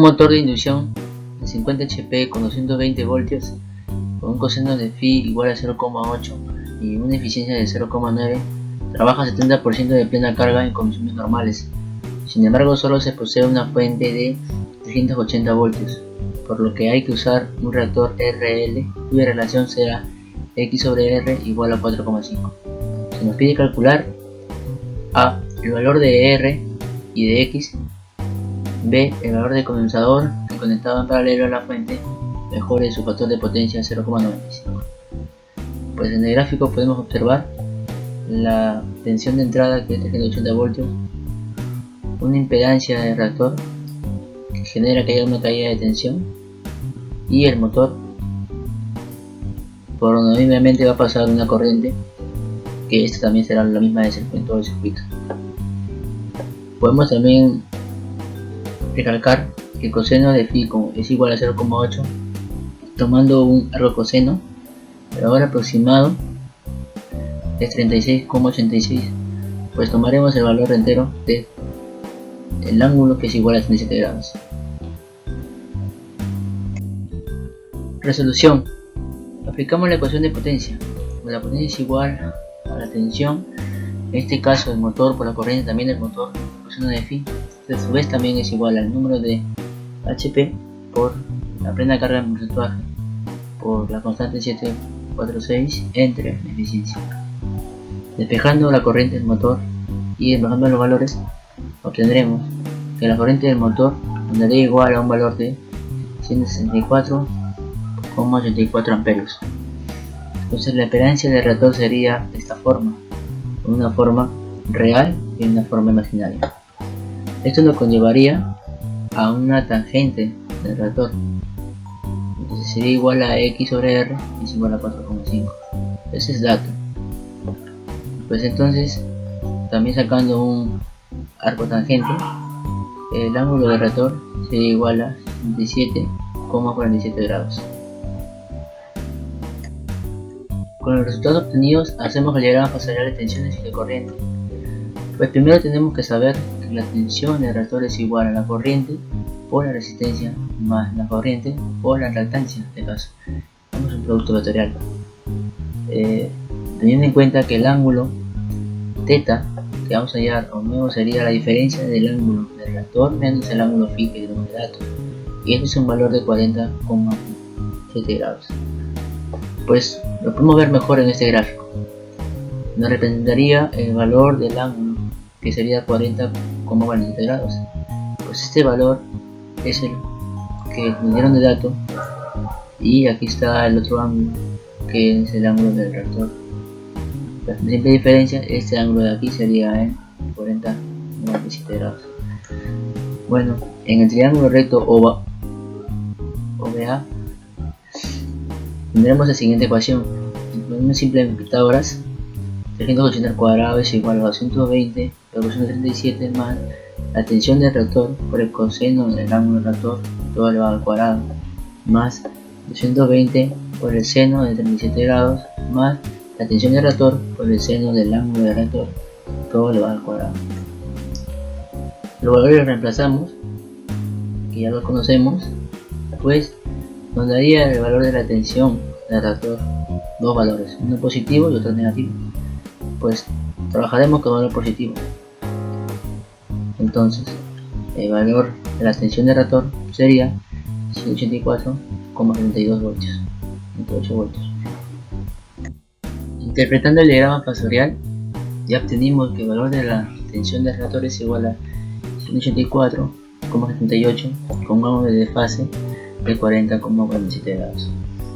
motor de inducción de 50 HP con 220 voltios con un coseno de phi igual a 0,8 y una eficiencia de 0,9 trabaja a 70% de plena carga en condiciones normales. Sin embargo, solo se posee una fuente de 380 voltios, por lo que hay que usar un reactor RL cuya relación será X sobre R igual a 4,5. Se nos pide calcular A. el valor de R y de X, B. el valor del condensador que conectado en paralelo a la fuente mejore su factor de potencia a 0,95. Pues en el gráfico podemos observar la tensión de entrada, que es 380 voltios, una impedancia del reactor que genera que haya una caída de tensión, y el motor por donde obviamente va a pasar una corriente, que esta también será la misma en todo el circuito. Podemos también recalcar que el coseno de phi es igual a 0,8, tomando un arco coseno, el valor aproximado es 36,86, pues tomaremos el valor entero del ángulo, que es igual a 37 grados. Resolución. Aplicamos la ecuación de potencia. La potencia es igual a la tensión, en este caso el motor por la corriente, también el motor, coseno de phi, a su vez también es igual al número de HP por la plena carga en porcentaje por la constante 746 entre la eficiencia. Despejando la corriente del motor y despejando los valores, obtendremos que la corriente del motor daría igual a un valor de 164,84 amperios. Entonces la impedancia del reactor sería de esta forma, una forma real y una forma imaginaria. Esto nos conllevaría a una tangente del reactor, entonces sería igual a X sobre R es igual a 4,5. Ese es dato. Pues entonces, también sacando un arco tangente, el ángulo del reactor sería igual a 67,47 grados. Con los resultados obtenidos hacemos el diagrama fasear de tensiones y de corriente. Pues primero tenemos que saber que la tensión del reactor es igual a la corriente por la resistencia más la corriente por la reactancia, de caso es un producto vectorial. Teniendo en cuenta que el ángulo θ que vamos a hallar o nuevo sería la diferencia del ángulo del reactor menos el ángulo phi que tenemos de datos, y este es un valor de 40,7 grados. Pues lo podemos ver mejor en este gráfico. Nos representaría el valor del ángulo, que sería 40,47 grados. Pues este valor es el que nos dieron de dato, y aquí está el otro ángulo, que es el ángulo del reactor. La simple diferencia, este ángulo de aquí sería en 40,47 grados. Bueno, en el triángulo recto OBA tendremos la siguiente ecuación. Con una simple en Pitágoras, 380 al cuadrado es igual a 220 por coseno de 37 más la tensión del reactor por el coseno del ángulo del reactor todo elevado al cuadrado, más 220 por el seno de 37 grados más la tensión del reactor por el seno del ángulo del reactor todo elevado al cuadrado. Los valores los reemplazamos, que ya los conocemos, pues nos daría el valor de la tensión del reactor, dos valores, uno positivo y otro negativo. Pues trabajaremos con valor positivo. Entonces el valor de la tensión del reactor sería 184,72 voltios, 28 voltios. Interpretando el diagrama fasorial, ya obtenimos que el valor de la tensión del reactor es igual a 184,78 con un ángulo de fase de 40,47 grados.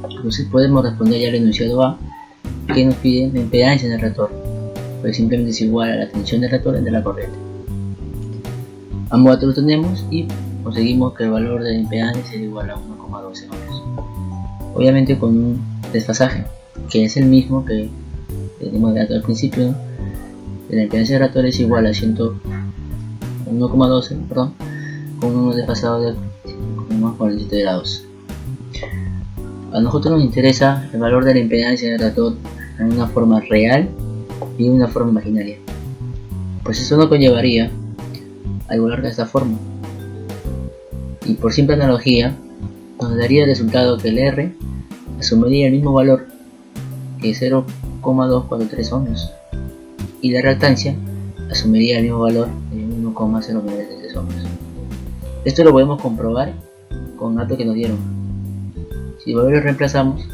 Entonces podemos responder ya al enunciado A, que nos pide la impedancia del reactor, pues simplemente es igual a la tensión del reactor entre la corriente. Ambos datos los tenemos y conseguimos que el valor de la impedancia será igual a 1,12 ohms. Obviamente con un desfasaje, que es el mismo que tenemos de dato al principio, de la impedancia del reactor es igual a 1,12, con un desfasado de 47 grados. A nosotros nos interesa el valor de la impedancia del reactor en una forma real y una forma imaginaria. Pues eso nos conllevaría a igualar de esta forma. y por simple analogía nos daría el resultado que el R asumiría el mismo valor que 0,243 ohms y la reactancia asumiría el mismo valor de 1,0933 ohms. Esto lo podemos comprobar con datos que nos dieron. Si el valor lo reemplazamos,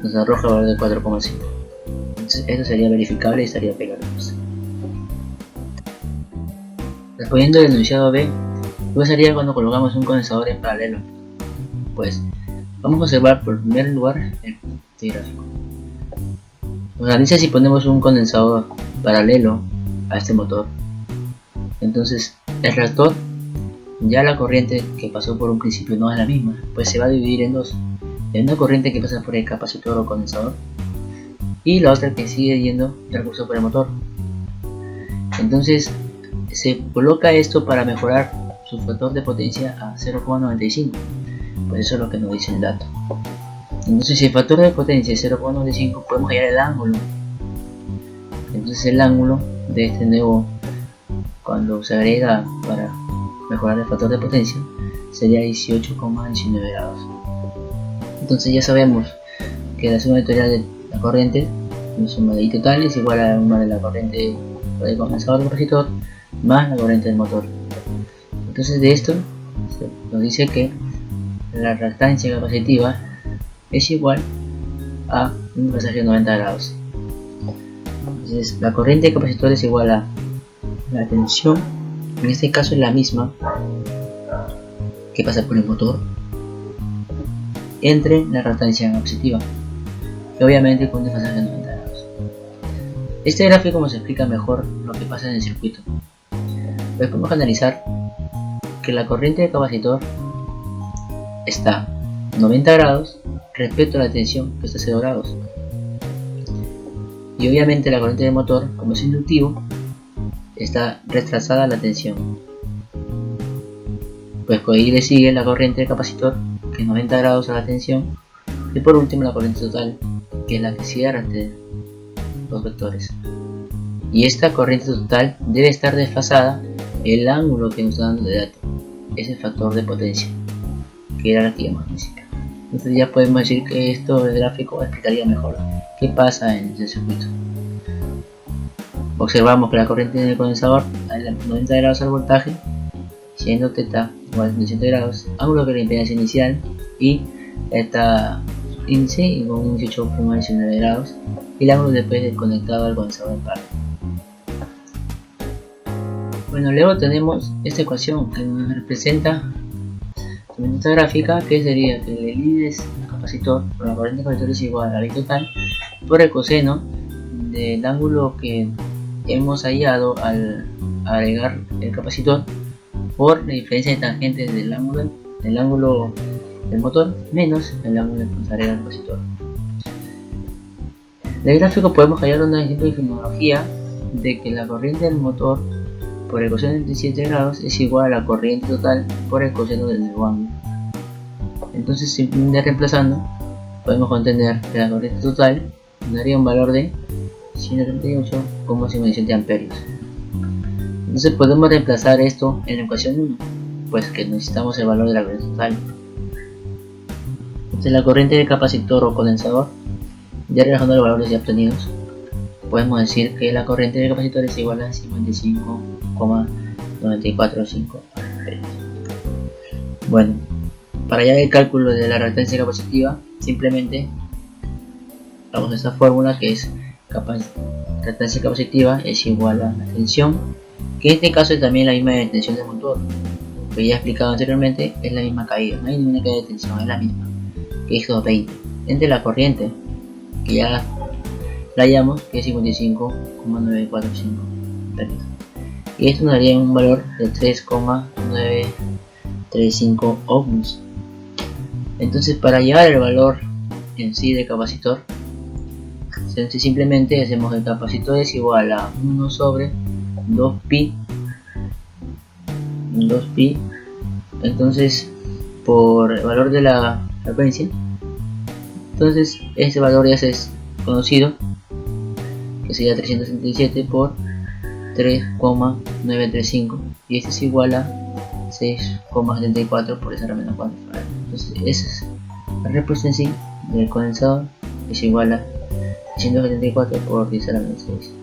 nos arroja el valor de 4,5. Entonces esto sería verificable y estaría pegado. Respondiendo al enunciado B, ¿qué pasaría cuando colocamos un condensador en paralelo? Pues vamos a observar por primer lugar este gráfico. Nos analiza si ponemos un condensador paralelo a este motor. Entonces el reactor, ya la corriente que pasó por un principio no es la misma, pues se va a dividir en dos. En una corriente que pasa por el capacitor o condensador y la otra que sigue yendo de recurso por el motor. Entonces se coloca esto para mejorar su factor de potencia a 0,95, pues eso es lo que nos dice el dato. Entonces si el factor de potencia es 0,95, podemos hallar el ángulo. Entonces el ángulo de este nuevo, cuando se agrega para mejorar el factor de potencia, sería 18,19 grados. Entonces ya sabemos que la suma vectorial de la corriente, la suma de I total, es igual a la suma de la corriente del condensador del capacitor más la corriente del motor. Entonces de esto nos dice que la reactancia capacitiva es igual a un pasaje de 90 grados. Entonces la corriente del capacitor es igual a la tensión, en este caso es la misma que pasa por el motor, entre la reactancia capacitiva, y obviamente con un desfasaje de 90 grados. Este gráfico nos explica mejor lo que pasa en el circuito. Pues podemos analizar que la corriente del capacitor está 90 grados respecto a la tensión, que está a 0 grados. Y obviamente la corriente del motor, como es inductivo, está retrasada a la tensión. Pues ahí le sigue la corriente del capacitor, que es 90 grados a la tensión, y por último la corriente total, que es la que cierra entre los vectores. Y esta corriente total debe estar desfasada el ángulo que nos está dando de dato, es el factor de potencia, que era la actividad magnética. Entonces ya podemos decir que esto del gráfico explicaría mejor qué pasa en ese circuito. Observamos que la corriente del condensador a 90 grados al voltaje, siendo θ igual a 37 grados, ángulo que la impedancia inicial, y esta índice igual a 18,19 grados, y el ángulo después de conectado al condensador en par. Bueno, luego tenemos esta ecuación que nos representa en esta gráfica, que sería que el I es el capacitor, por la corriente del capacitor es igual a la I total por el coseno del ángulo que hemos hallado al agregar el capacitor por la diferencia de tangentes del ángulo del motor menos el ángulo que se agrega al capacitor. Del gráfico podemos hallar una simple fenomenología de que la corriente del motor por el coseno de 37 grados es igual a la corriente total por el coseno del nuevo ángulo. Entonces, simplemente reemplazando, podemos obtener que la corriente total daría un valor de 138,57 amperios. Entonces podemos reemplazar esto en la ecuación 1, pues que necesitamos el valor de la corriente total. Entonces la corriente del capacitor o condensador, ya relajando los valores ya obtenidos, podemos decir que la corriente del capacitor es igual a 55,945 amperios. Bueno, para hallar el cálculo de la reactancia capacitiva, simplemente damos esta fórmula que es reactancia capacitiva es igual a la tensión, que en este caso es también la misma de tensión del motor, que ya he explicado anteriormente, es la misma caída, no hay ninguna caída de tensión, es la misma, que es 220, entre la corriente, que ya la hallamos, que es 55,945 amperios, y esto nos daría un valor de 3,935 ohms. Entonces, para hallar el valor en sí del capacitor, simplemente hacemos el capacitor es igual a 1 sobre 2pi, entonces por el valor de la frecuencia, entonces este valor ya es conocido, que sería 377 por 3,935, y este es igual a 6,74 por 10 a la menos 4 farads. Entonces esa es la respuesta en sí del condensador, es igual a 674 por 10 a la menos 6.